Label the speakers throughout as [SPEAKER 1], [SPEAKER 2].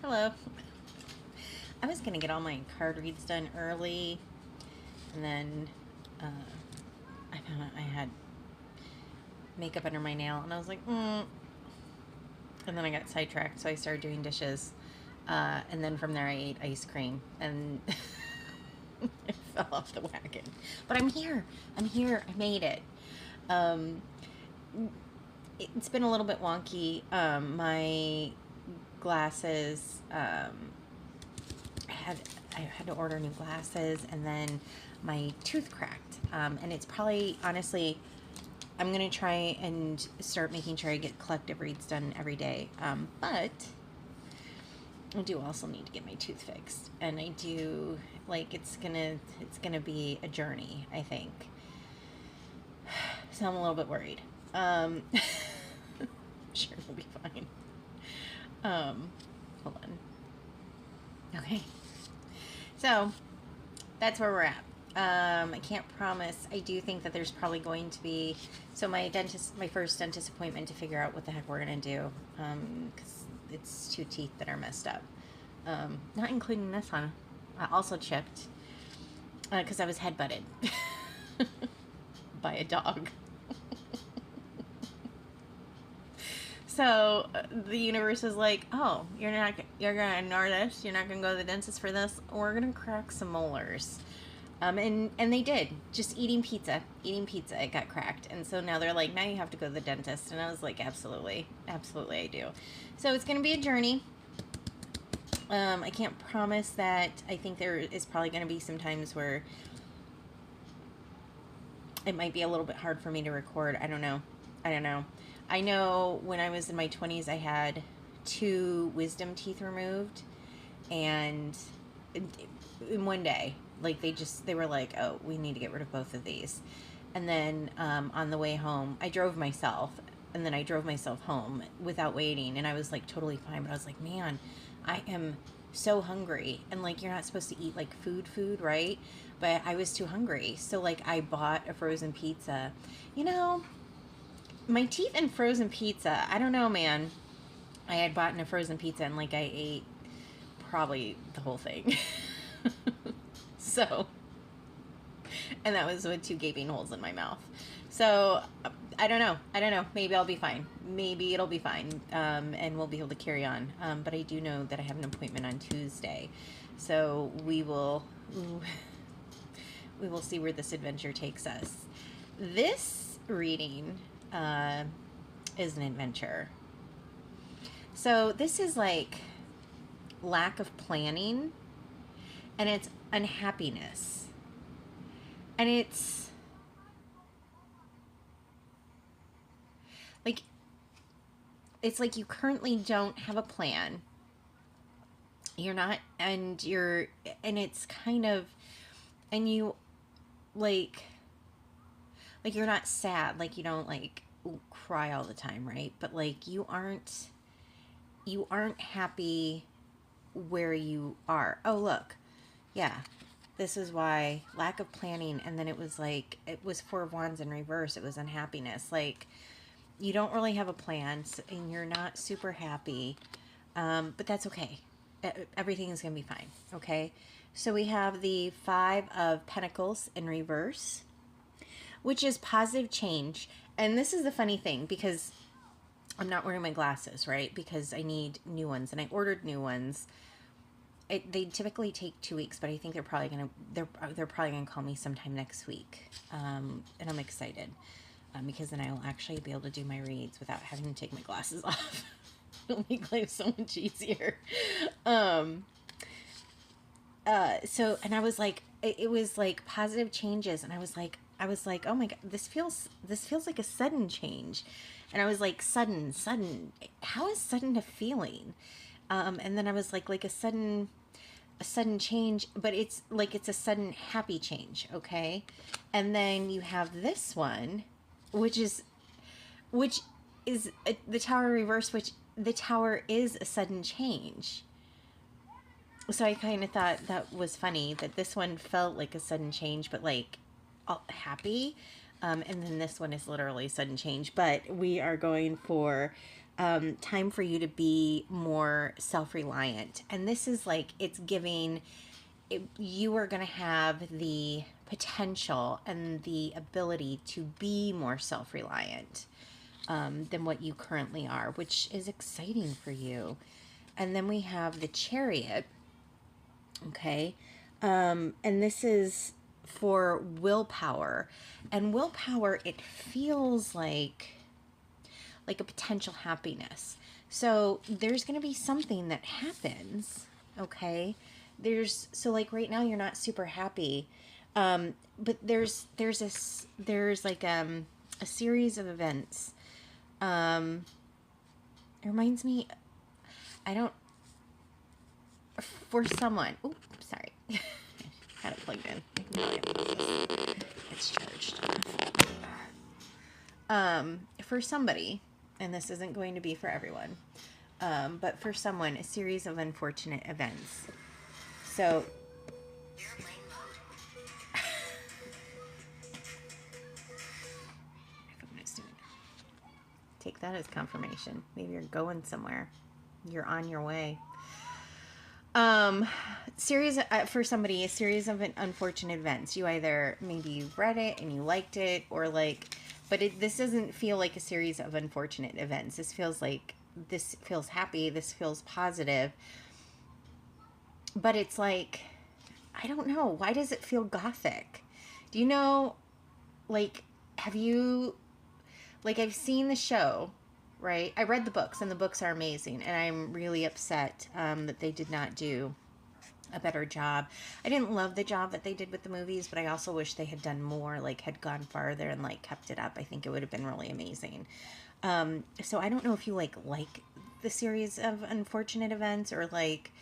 [SPEAKER 1] Hello. I was gonna get all my card reads done early, and then I found out I had makeup under my nail, and I was like, and then I got sidetracked, so I started doing dishes, and then from there I ate ice cream, and I fell off the wagon. But I'm here. I made it. It's been a little bit wonky. My glasses. I had to order new glasses, and then my tooth cracked. And it's probably, honestly, I'm going to try and start making sure I get collective reads done every day. But I do also need to get my tooth fixed. And I do, like, it's gonna be a journey, I think. So I'm a little bit worried. Sure, it'll be fine. Hold on. Okay. So that's where we're at. I can't promise. I do think that there's probably going to be, so my first dentist appointment to figure out what the heck we're going to do, because it's 2 teeth that are messed up. Not including this one. I also chipped, because I was headbutted by a dog. So the universe is like, oh, you're gonna ignore this. You're not gonna go to the dentist for this. We're gonna crack some molars. And they did. Just eating pizza, it got cracked. And so now they're like, now you have to go to the dentist. And I was like, absolutely, I do. So it's gonna be a journey. I can't promise that. I think there is probably gonna be some times where it might be a little bit hard for me to record. I don't know. I know when I was in my 20s, I had 2 wisdom teeth removed, and in one day, like they were like, oh, we need to get rid of both of these. And then on the way home, I drove myself, and then I drove myself home without waiting, and I was like totally fine. But I was like, man, I am so hungry, and like you're not supposed to eat like food, right? But I was too hungry, so like I bought a frozen pizza. You know, my teeth and frozen pizza, I don't know, man. I had bought a frozen pizza, and like I ate probably the whole thing. So, and that was with 2 gaping holes in my mouth. So I don't know. Maybe I'll be fine. Maybe it'll be fine. And we'll be able to carry on. But I do know that I have an appointment on Tuesday. So we will see where this adventure takes us. This reading is an adventure. So this is like lack of planning, and it's unhappiness, and it's like you currently don't have a plan. You're not, and it's kind of, and you like you're not sad, like you don't like cry all the time, right? But like you aren't happy where you are. Oh, look. Yeah. This is why lack of planning, and then it was 4 of Wands in reverse. It was unhappiness. Like you don't really have a plan, and you're not super happy. But that's okay. Everything is going to be fine. Okay. So we have the 5 of Pentacles in reverse, which is positive change. And this is the funny thing, because I'm not wearing my glasses, right? Because I need new ones, and I ordered new ones. They typically take 2 weeks, but I think they're probably gonna call me sometime next week, and I'm excited because then I'll actually be able to do my reads without having to take my glasses off. It'll make life so much easier. So, and I was like, it was like positive changes, and I was like, oh my God, this feels like a sudden change. And I was like, sudden, how is sudden a feeling? And then I was like a sudden change, but it's a sudden happy change. Okay. And then you have this one, which is the Tower reverse, which the Tower is a sudden change. So I kind of thought that was funny that this one felt like a sudden change, but like happy. And then this one is literally sudden change, but we are going for time for you to be more self-reliant. And this is like, it's giving, you are going to have the potential and the ability to be more self-reliant than what you currently are, which is exciting for you. And then we have the Chariot. Okay. And this is for willpower. And willpower, it feels like a potential happiness. So there's going to be something that happens. Okay. So like right now you're not super happy. But there's like, a series of events. It reminds me, I don't, for someone, oh, sorry, had it plugged in. It's charged. For somebody, and this isn't going to be for everyone, but for someone, a series of unfortunate events. So, take that as confirmation. Maybe you're going somewhere. You're on your way. Series for somebody, a series of unfortunate events. You either, maybe you read it and you liked it, or like, but this doesn't feel like a series of unfortunate events. This feels happy. This feels positive. But it's like, I don't know. Why does it feel gothic? Do you know, like, have you, like, I've seen the show, right? I read the books, and the books are amazing, and I'm really upset that they did not do a better job. I didn't love the job that they did with the movies, but I also wish they had done more, like, had gone farther and, like, kept it up. I think it would have been really amazing. So I don't know if you, like the series of unfortunate events, or, like,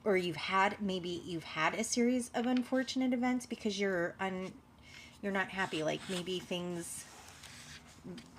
[SPEAKER 1] or maybe you've had a series of unfortunate events because you're not happy. Like,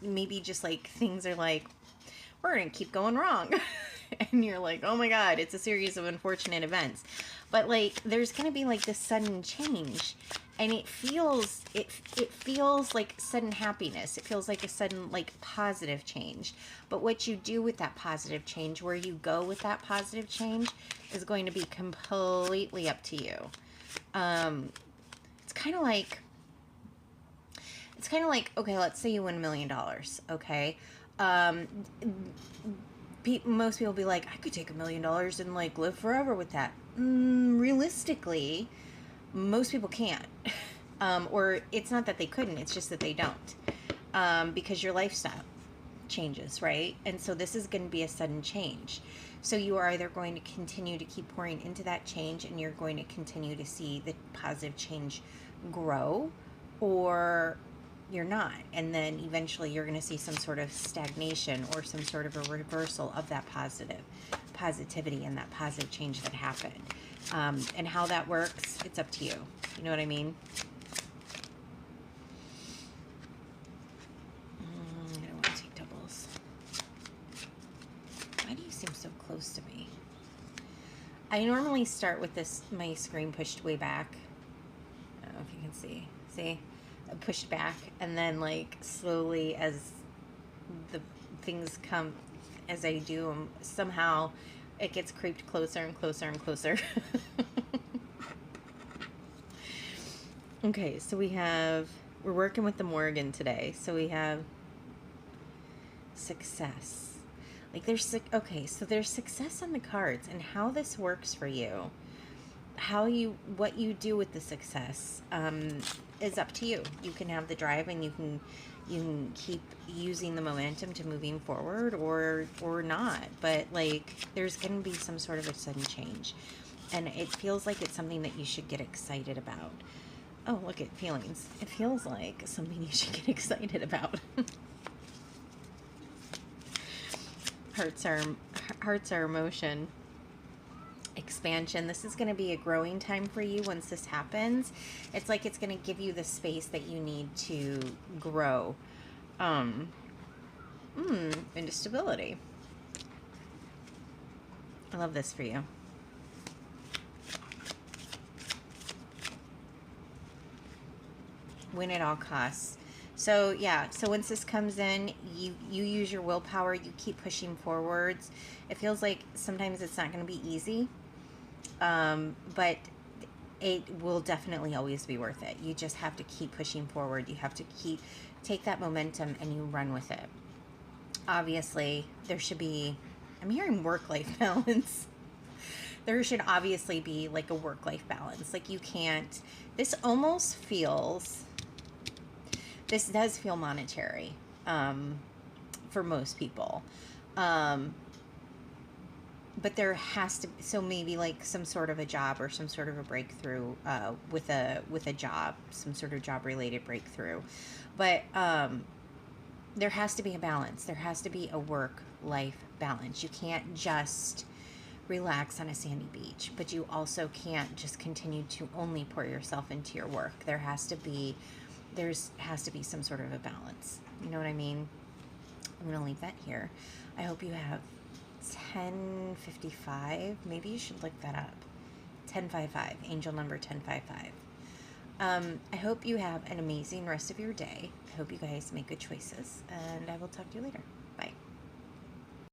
[SPEAKER 1] maybe just like things are like, we're going to keep going wrong. And you're like, oh my God, it's a series of unfortunate events. But like, there's going to be like this sudden change, and it feels like sudden happiness. It feels like a sudden, like, positive change. But what you do with that positive change, where you go with that positive change, is going to be completely up to you. It's kind of like, okay, let's say you win $1 million. Okay. Most people be like, I could take $1 million and, like, live forever with that. Realistically, most people can't. Or it's not that they couldn't, it's just that they don't. Because your lifestyle changes, right? And so this is going to be a sudden change. So you are either going to continue to keep pouring into that change, and you're going to continue to see the positive change grow, or you're not. And then eventually you're going to see some sort of stagnation, or some sort of a reversal of that positivity and that positive change that happened. And how that works, it's up to you. You know what I mean? I don't want to take doubles. Why do you seem so close to me? I normally start with my screen pushed way back. I don't know if you can see. See? Pushed back, and then, like, slowly, as the things come, as I do them, somehow it gets creeped closer and closer and closer. Okay, so we're working with the Morgan today. So we have success. Like, so there's success on the cards, and how this works for you, what you do with the success, is up to you. You can have the drive, and you can keep using the momentum to moving forward, or not. But, like, there's going to be some sort of a sudden change, and it feels like it's something that you should get excited about. Oh, look at feelings. It feels like something you should get excited about. Hearts are emotion. Expansion. This is going to be a growing time for you once this happens. It's like it's going to give you the space that you need to grow into stability. I love this for you. Win at all costs. So yeah, so once this comes in, you use your willpower, you keep pushing forwards. It feels like sometimes it's not going to be easy, but it will definitely always be worth it. You just have to keep pushing forward. You have to take that momentum and you run with it. Obviously, there should be, I'm hearing work-life balance. There should obviously be like a work-life balance. Like you can't, this almost feels, this does feel monetary, for most people. Um, but there has to, so maybe like some sort of a job or some sort of a breakthrough, with a job, some sort of job related breakthrough. But there has to be a balance. There has to be a work life balance. You can't just relax on a sandy beach, but you also can't just continue to only pour yourself into your work. There has to be some sort of a balance. You know what I mean? I'm going to leave that here. I hope you have 1055. Maybe you should look that up. 1055, angel number 1055. I hope you have an amazing rest of your day. I hope you guys make good choices, and I will talk to you later. Bye.